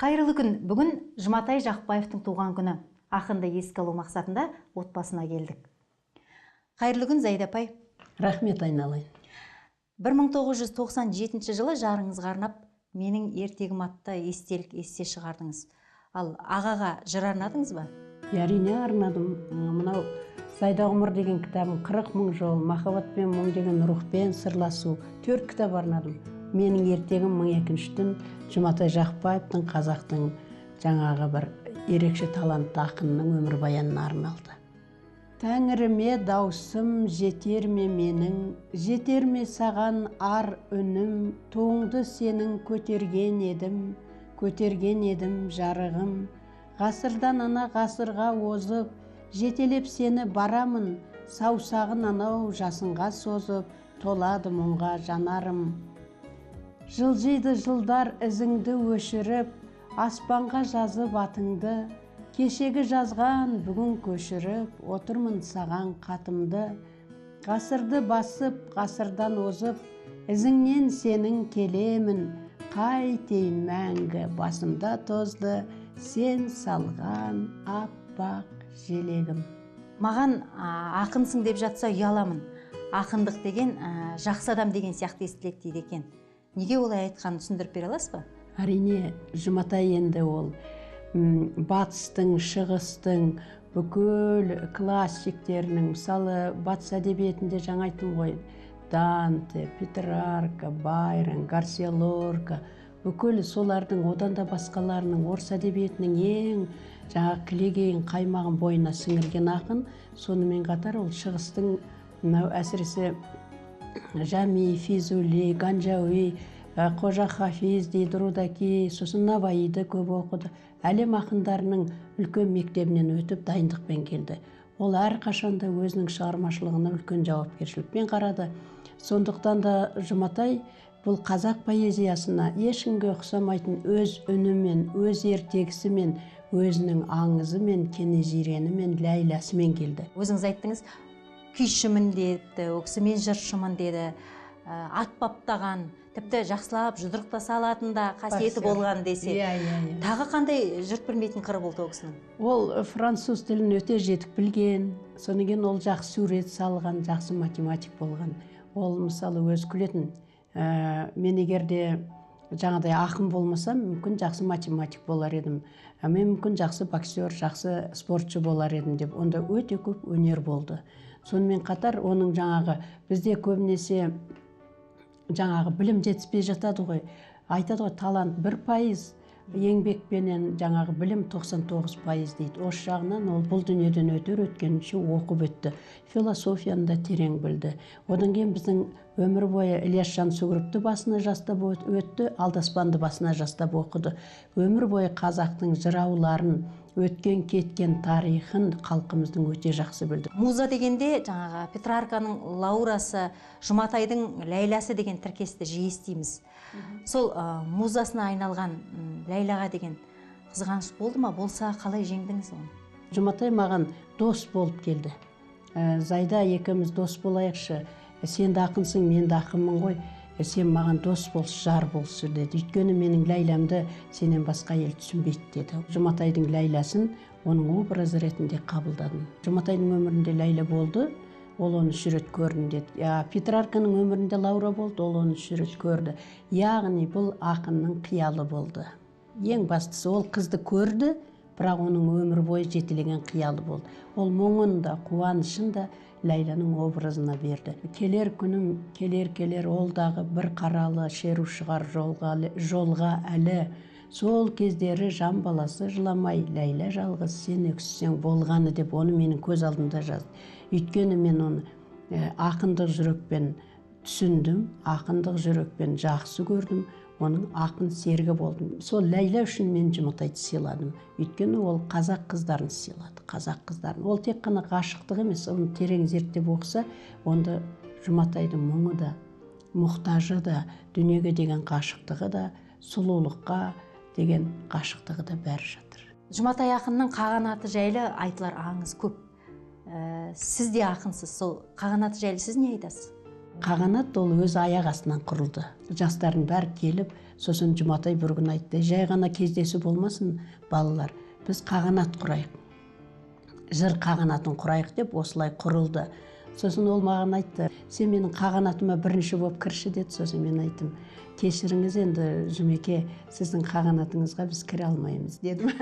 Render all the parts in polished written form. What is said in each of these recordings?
Қайырлы күн. Бүгін Жұматай Жақпаевтың туған күні. Ақынды еске алу мақсатында отбасына келдік. Қайырлы күн, Зайда апай. Рахмет, айналайын. 1997 жылы жарыңызға арнап менің ертегім атты естелік есте шығардыңыз. Ал ағаға жыр арнадыңыз ба? Әрине арнадым. Мынау Зайда ғұмыр деген кітабым 40 мың жол, махаббат пен мұң деген рухпен сырласу 4 кітап арнадым. Менің ертегім 1002-тің Жұматай Жақпаевтың, қазақтың жаңағы бір ерекше талантты ақынның өмірбаянына арналды. Тәңіріме даусым жетер ме менің, жетер ме саған ар үнім, туыңды сенің көтерген едім жарығым. Ғасырдан ана ғасырға озып, жетелеп сені барамын, саусағын анау жасынға созып, толады мұңға жанарым. Жылжиды жылдар ізіңді өшіріп, аспанға жазып атыңды, кешегі жазған бүгін көшіріп, отырмын саған қатымды. Ғасырды басып, ғасырдан озып, ізіңнен сенің келемін, қайтейін мәңгі басымда тозды, сен салған аппақ желегім. Маған ақынсың деп жатса ұяламын. Ақындық деген жақсы адам деген сияқты естіледі дейді екен. Неге олай айтқанын түсіндіріп бере аласыз ба? Әрине, Жұматай енді ол батыстың, шығыстың бүкіл классиктерінің, мысалы батыс әдебиетінде жаңа айттым ғой, Данте, Петрарка, Байрон, Гарсия Лорка, бүкіл солардың, одан да басқаларының орыс әдебиетінің ең жаңа кілегейін қаймағын бойына сіңірген ақын. Сонымен қатар ол шығыстың әсіресе Жами, Физули, Ганжауи, Қожа Хафиз дейді, Рудаки, сосын Наваиды көп оқыды. Әлем ақындарының үлкен мектебінен өтіп дайындықпен келді. Ол әрқашанда өзінің шығармашылығына үлкен жауапкершілікпен қарады. Сондықтан да Жұматай бұл қазақ поэзиясына ешкімге ұқсамайтын өз үнімен, өз ертегісімен, өзінің аңызымен, кенезиренімен, ләйләсімен келді. Өзіңіз айттыңыз, күйшімін деді, өксімен жыршымын деді, ат баптаған, тіпті жақсылап жұдырықтаса алатын да қасиеті болған десе. Тағы қандай жұрт білмейтін қыры болды ол кісінің? Ол француз тілін өте жетік білген, содан кейін ол жақсы сурет салған, жақсы математик болған. Ол мысалы өз күлетін, мен егерде жаңадай ақын болмасам, мүмкін жақсы математик болар едім, мен мүмкін жақсы боксер, жақсы спортшы болар едім деп, онда өте көп өнер болды. Сонымен қатар оның жаңағы бізде көбінесе жаңағы білім жетіспей жатады ғой, айтады ғой, талант 1%, еңбекпенен жаңағы білім 99% дейді. Осы жағынан ол бұл дүниеден өткенше оқып өтті. Философияны да терең білді. Одан кейін біздің өмір бойы Ілияс Жансүгіровті басына жастап өтті, Алдаспанды басына жастап оқыды. Өмір бойы қазақтың жырауларын, өткен кеткен тарихын халқымыздың өте жақсы білді. Муза дегенде жаңағы Петрарканың Лаурасы, Жұматайдың Ләйләсі деген тіркесті жиі естиміз. Сол музасына айналған Ләйләға деген қызғаныш болды ма? Болса, қалай жеңдіңіз оны? Жұматай маған дос болып келді. Зайда, екеуміз дос болайықшы. Сен де ақынсың, мен де ақынмын ғой. Сен маған дос болшы, жар болшы деді. Өйткені менің Ләйләмді сенен басқа ел түсінбейді деді. Жұматайдың Ләйләсін оның образы ретінде қабылдадым. Жұматайдың өмірінде Ләйлә болды, ол оны 3 рет көрдім деді. Петрарканың өмірінде Лаура болды, ол оны 3 рет көрді. Яғни бұл ақынның қиялы болды. Ең бастысы ол қызды көрді, бірақ оның өмір бойы жетелеген қиялы болды. Ол мұңын да, қуанышын да Ләйләнің образына берді. Келер күнім, келер, олдағы бір қаралы шеру шығар жолға әлі. Сол кездері жан баласы жыламай, Ләйлә жалғыз сен өксісең болғаны деп оны менің көз алдымда жазды. Өйткені мен оны ақындық жүрекпен түсіндім, ақындық жүрекпен жақсы көрдім, оның ақын серігі болдым. Сол Ләйлә үшін мен Жұматайды сыйладым. Өйткені ол қазақ қыздарын сыйлады, қазақ қыздарын. Ол тек қана ғашықтық емес, оны терең зерттеп оқыса, онда Жұматайдың мұңы да, мұқтажы да, дүниеге деген ғашықтығы да, сұлулыққа деген ғашықтығы да бәрі жатыр. Жұматай ақынның қағанаты жайлы айтылар аңыз көп. Сіз де ақынсыз, сол қағанаты жайлы сіз не айтасыз? Қағанат ол өз аяқ астынан құрылды. Жастардың бәрі келіп, сосын Жұматай бір күн айтты, жай ғана кездесу болмасын, балалар, біз қағанат құрайық. Жыр қағанатын құрайық деп осылай құрылды. Сосын ол маған айтты, сен менің қағанатыма бірінші болып кірші деді. Сосын мен айттым, кешіріңіз енді Жұмеке, сіздің қағанатыңызға біз кіре алмаймыз дедім.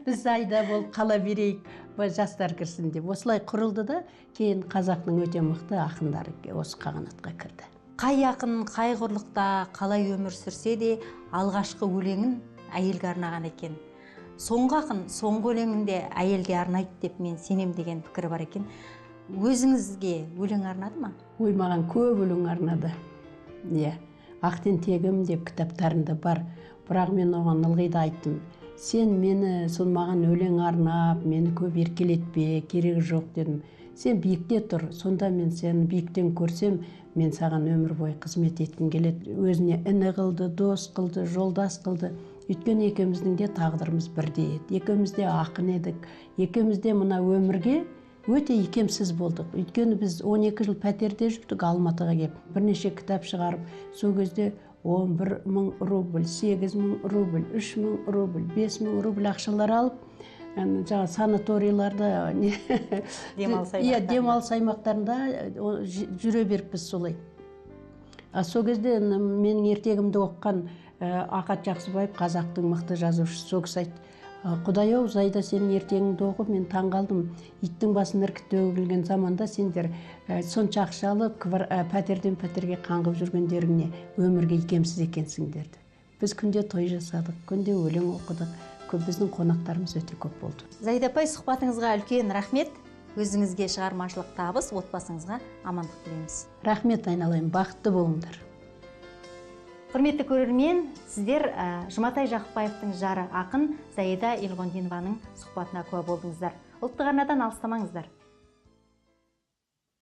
Біз Зайда болып қала берейік, жастар кірсін деп. Осылай құрылды да, кейін қазақтың өте мықты ақындары осы қағанатқа кірді. Қай ақын, қай құрлықта қалай өмір сүрсе де алғашқы өлеңін әйелге арнаған екен. Соңғы ақын соңғы өлеңінде әйелге арнайды деп мен сенем деген пікір бар екен. Өзіңізге өлең арнады ма? Ой, маған көп өлең арнады. Ақтен тегім деп кітаптарында бар. Бірақ мен оған ылғи да айттым. Сен мені, сон маған өлең арнап, мені көп еркелетпе, керегі жоқ дедім. Сен биікте тұр, сонда мен сені биіктен көрсем, мен саған өмір бойы қызмет еткім келеді. Өзіне іні қылды, дос қылды, жолдас қылды. Өйткені екеуміздің де тағдырымыз бірдей еді. Екеуміз де ақын едік. Екеуміз де мына өмірге өте икемсіз болдық. Өйткені біз 12 жыл пәтерде жүрдік Алматыға келіп. Бірнеше кітап шығарып, сол кезде 11.000 рубль, 8.000 рубль, 3.000 рубль, 5.000 рубль ақшалар алып, жаңа санаторияларда, демалыс аймақтарында жүре беріппіз солай. Сол кезде менің ертегімді оқыған Ақат Жақсыбаев, қазақтың мықты жазушысы, сол кісі айтты, Құдай-ау, Зайда сенің ертеңіңді оқып, мен таңғалдым. Иттің басын іркіт төгілген заманда сендер сонша ақша алып, пәтерден пәтерге қаңғып жүргендеріңе өмірге икемсіз екенсің деді. Біз күнде той жасадық, күнде өлең оқыдық. Біздің қонақтарымыз өте көп болды. Зайда апай, сұхбатыңызға үлкен рахмет. Өзіңізге шығармашылық табыс, отбасыңызға амандық тілейміз. Рахмет айналайын, бақытты болыңдар. Құрметті көрермен, сіздер Жұматай Жақыпбаевтың жары ақын Зайда Елғондинованың сұхбатына куә болдыңыздар. Ұлттық арнадан алыстамаңыздар.